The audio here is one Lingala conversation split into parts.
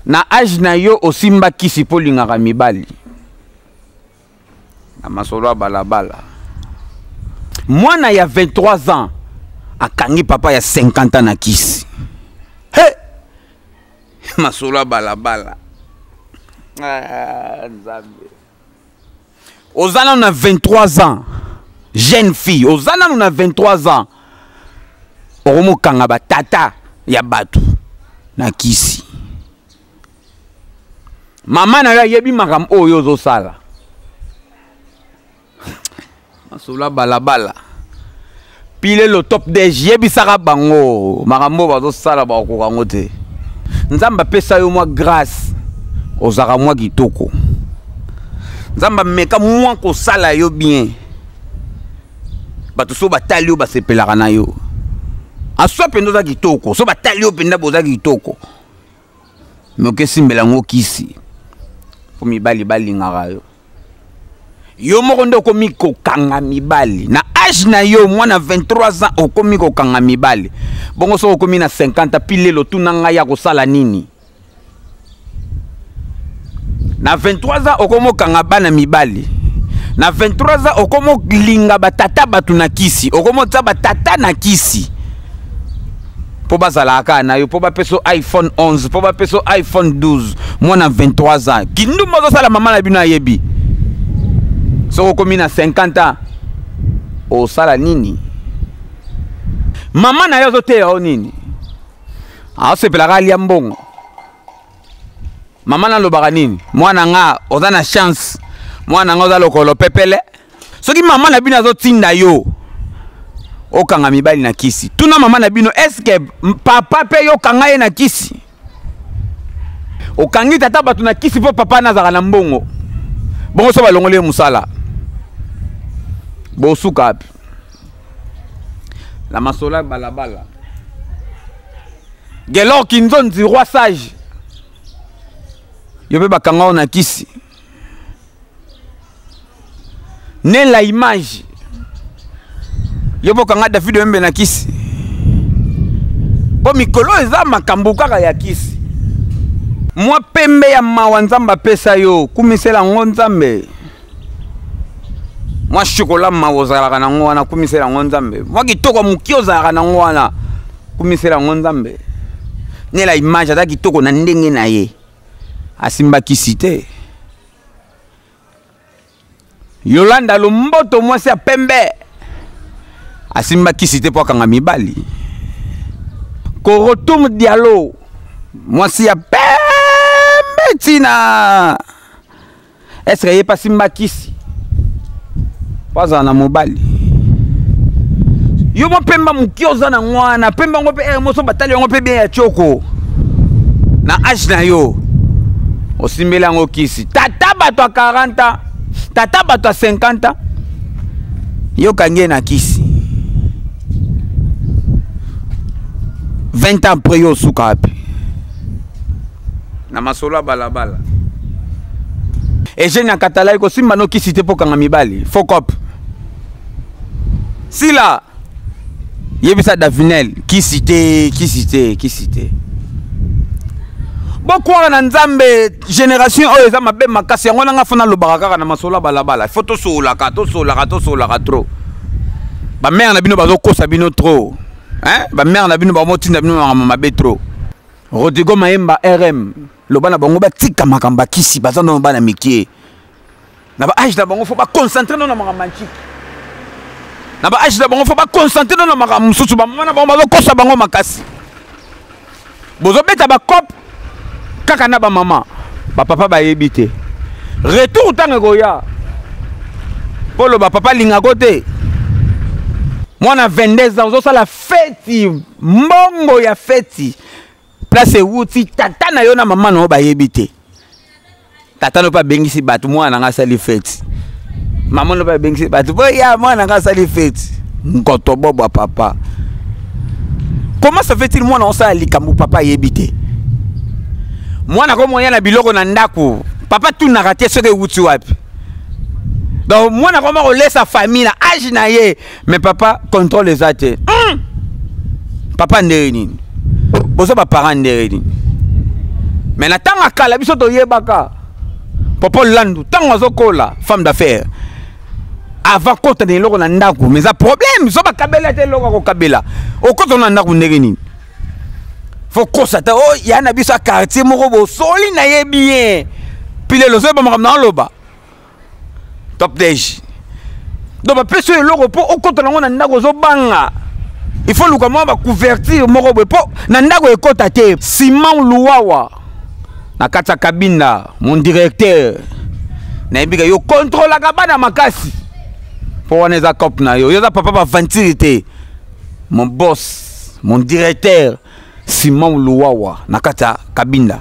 na âge na yo osimba kisi po lingaka mibali na masolo ya balabala. Mwana ya 23 ans akangi papa ya 50 ans na kisi. He masolo ya balabala. Nzambe. Ozana na 23 ans, jeune fille, ozana na 23 ans. Oromo kanga ba tata ya batu na kisi. Mama na yo yebi makam oyo zo sala. Masolo balabala. Pile le top des yebi saka bango, makambo bazo sala ba ko kango te. Nzamba pesa yo mwa grâce. Ozaka mwa kitoko. Nzamba meka mwa ko sala yo bien. Bato so batali yo basepelaka na yo. Aswa pendo za kitoko, so batali yo penda boza kitoko. Moke simbela ngo kisi. Po mibali bali ngaka yo. Yo moko ndo komi ko kanga mibali. Na âge na yo mwana 23 ans okomi ko kanga mibali. Bongo so okomi na 50 pile lo tunanga ya ko sala nini. Na 23 ans okomo kanga bana mibali. Na 23 ans okomo linga batata batu na kisi. Okomo tsa batata na kisi. Po bazalaka na yo po ba peso iPhone 11, po ba peso iPhone 12. Moi na 23 ans. Kindu mozo sala mama na bino yebi. So okomi na 50 ans. O sala nini? Mama na yo zote ya nini? A se pelaka lia mbongo. Mama na lobaka nini? Mwana nga oza na chance. Mwana nga oza lokolo pepele. Soki mama na bino azotinda yo. Okanga mibali na kisi. Tuna mama na bino eske papa pe yo kanga ye na kisi. Okangi tata batu na kisi po papa nazaka na mbongo. Bongo so balongole musala. Bo suka. La masola balabala. Gelo kinzonzi roi sage. Yo pe bakanga na kisi. Ne la image. Yo bokanga David Wembe na kisi. Bo mikolo eza makambo kaka ya kisi. Mwa pembe ya mawa nzamba pesa yo kumisela ngo nzambe. Mwa chocolat mawa zalaka na ngo wana kumisela ngo nzambe. Mwa kitoko mukio zalaka na ngo wana kumisela ngo nzambe. Ne la image ata kitoko na ndenge na ye. Asimba kisi te. Yolanda Lomboto mwasi ya pembe. Asimba kisi te po kanga mibali. Korotum Diallo mwasi ya pembe tina. Est-ce que pas simba kisi? Pas na mobali. Yo mo pemba mukioza na ngwana, pemba ngope moso batali ngope bien ya choko. Na âge na yo. Osimbela ngo kisi. Tata bato 40, tata bato 50. Yo kange na kisi. 20 ans après yo suka api. Na masolo balabala. Et je na katala ko simba no kisi te po kanga mibali. Fokop. Sila. Yebisa Davinel kisi te. Bokwa na nzambe génération oyo za mabe makasi yango nga fona lobaka kaka na masolo balabala. Photo solaka trop. Ba mère na bino bazo kosa bino trop. Hein? Ba mère na bino ba motinda bino mabe trop. Rodrigo Maemba RM lobana bango ba tika makamba kisi bazana bana mikie. Na ba âge na bango faut ba concentrer na makamba manchi. Na ba âge na bango faut ba concentrer na makamba mususu ba mwana bango bazo kosa bango makasi. Bozo beta ba cop kaka na ba mama ba papa ba yebite. Retour tanga goya. Polo ba papa linga kote. Mwana 22 ans ozo la feti mbongo ya feti. Place wuti tata na yo na mama no ba yebite. Tata no pa bengisi batu mwana nga sali feti. Mama no pa bengisi batu boya mwana nga sali feti. Ngoto bobo papa. Comment ça fait-il mwana on sa likambu papa yebite? Mwana ko moya na biloko na ndako. Papa tout na raté ce que wuti wapi. Donc mwana ko ma laisse sa famille na âge na ye mais papa contrôle les athées. Papa ndeni. Bozo ba parents ndeni. Mais na tanga kala biso to yebaka. Popo landu tanga zokola femme d'affaires. Avant kota de loko na ndako mais ça problème so ba kabela te loko ko kabela. O kota na ndako ndenge nini. Faut constater oh ya na biso quartier moko bo soli na ye bien. Pile lo so ba makam loba. Top dej. Donc ba peso loko po o kota na ndako zo banga. Il faut luka mo ba couverture moko bo po na ndako e kota te. Simon Luwawa. Na kata kabinda mon directeur. Na yebika yo contrôle la kabana makasi. Pour on est à cop na yo. Yo za papa ba ventilité. Mon boss, mon directeur Simon Luwawa na kata kabinda.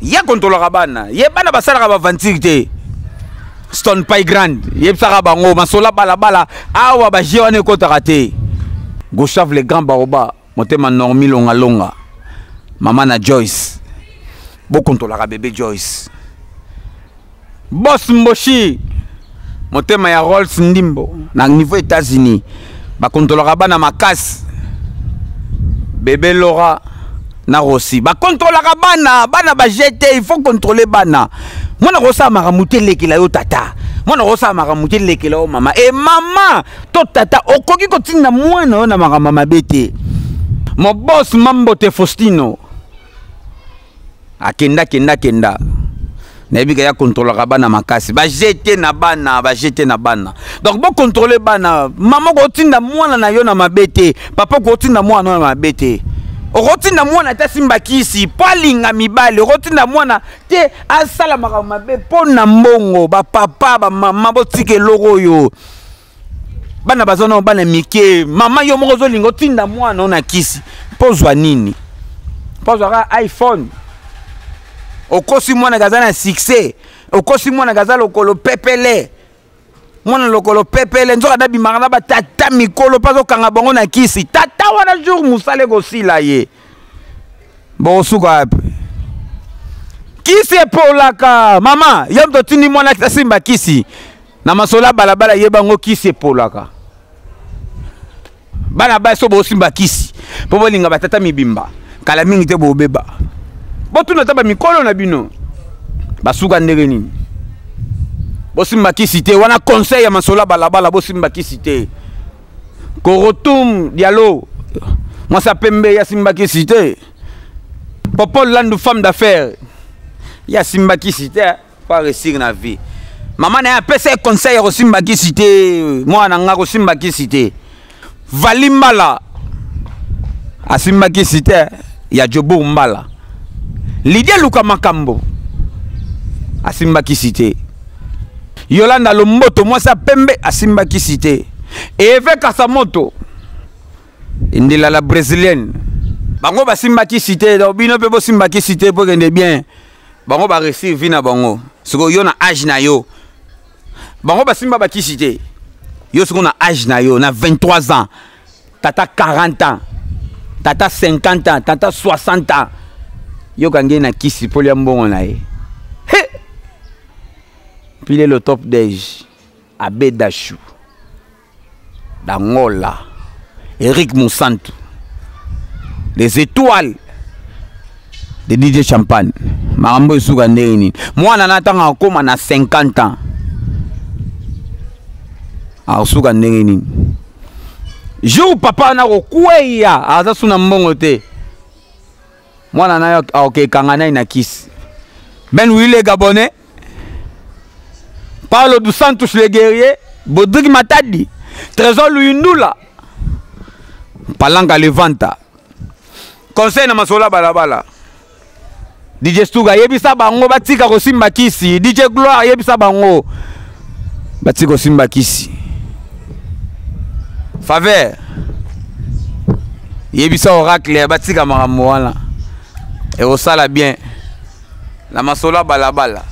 Ya contrôle la kabana. Ye bana ba sala ba ventilité. Stone Pie Grand. Ye sala bango masola bala awa ba jiwane ko tarate. Gauchave les grands baroba. Motema normi longa longa. Maman na Joyce. Bo contrôle la bébé Joyce. Boss Mboshi. Motema ya Rolls Ndimbo na niveau États-Unis ba contrôlera bana makasi bébé Laura na Rossi ba contrôlera bana ba jeter il faut contrôler bana mona rosa maramute lekela yo tata mona rosa maramute lekela yo mama et mama to tata okoki kotinda mwana na mama bete mon boss Mambo te Faustino akenda Nebika ya contrôlera bana makasi ba jeter na bana donc bon contrôler bana maman ko tinda mwana na yo na mabete papa ko tinda mwana na mabete o rotinda mwana ta simba kisi palinga mibale rotinda mwana te asala mabe pona mbongo ba papa ba mama bo tike logo yo bana bazona bana mike mama yo moko zo lingo tinda mwana na kisi pozwa nini pozwa iPhone. Okosi mwana gazana succès okosi mwana gazala lokolo pepele mwana lokolo pepele nzoka dabi marana ba tata mikolo pazo kanga bango na kisi tata wana jour musale go sila ye bo suka kisi polaka mama yom to tindi mwana simba kisi na masola balabala ye bango kisi polaka bana ba so bo simba kisi po bolinga batata mibimba kala mingi te bo beba botuna taba mikolo na bino basuka ndenge nini bosimba kisite wana conseil ya masola balabala bosimba kisite korotum dialo moi ça pembe ya simba kisite popo landu femme d'affaires ya simba kisite pas réussir na vie maman na pesa conseil ya simba kisite moi na ngako simba kisite valimbala asimba kisite ya jobo mbala Lydia Luka Makambo asimba kisite Yolanda Lomboto moi ça pembe asimba kisite Eve Kasamoto indila la brésilienne bango basimba kisite do bino pe bo simba kisite po gende bien bango ba réussir vina bango siko yo na âge na yo bango basimba bakisite yo siko na âge na yo na 23 ans tata 40 ans tata 50 ans tata 60 ans yo kange na kisi poli mbongo na ye he pile le top dej Abedashu Dangola Eric Moussantou les étoiles de DJ Champagne marambo isuka ndeni mwana natanga koma na 50 ans asuka ndeni jour papa na ko kweya aza suna mbongo te mwana na yo ok kangana na kisi Ben Wille Gabonais Paulo dos Santos le guerrier Bodrik Matadi Trésor Luyundula Palanga Levanta conseil na masola balabala DJ Stuga yebisa bango batika ko simba kisi DJ Gloire yebisa bango batika ko simba kisi Faveur yebisa oracle batika makambo wana et au sala bien la masola balabala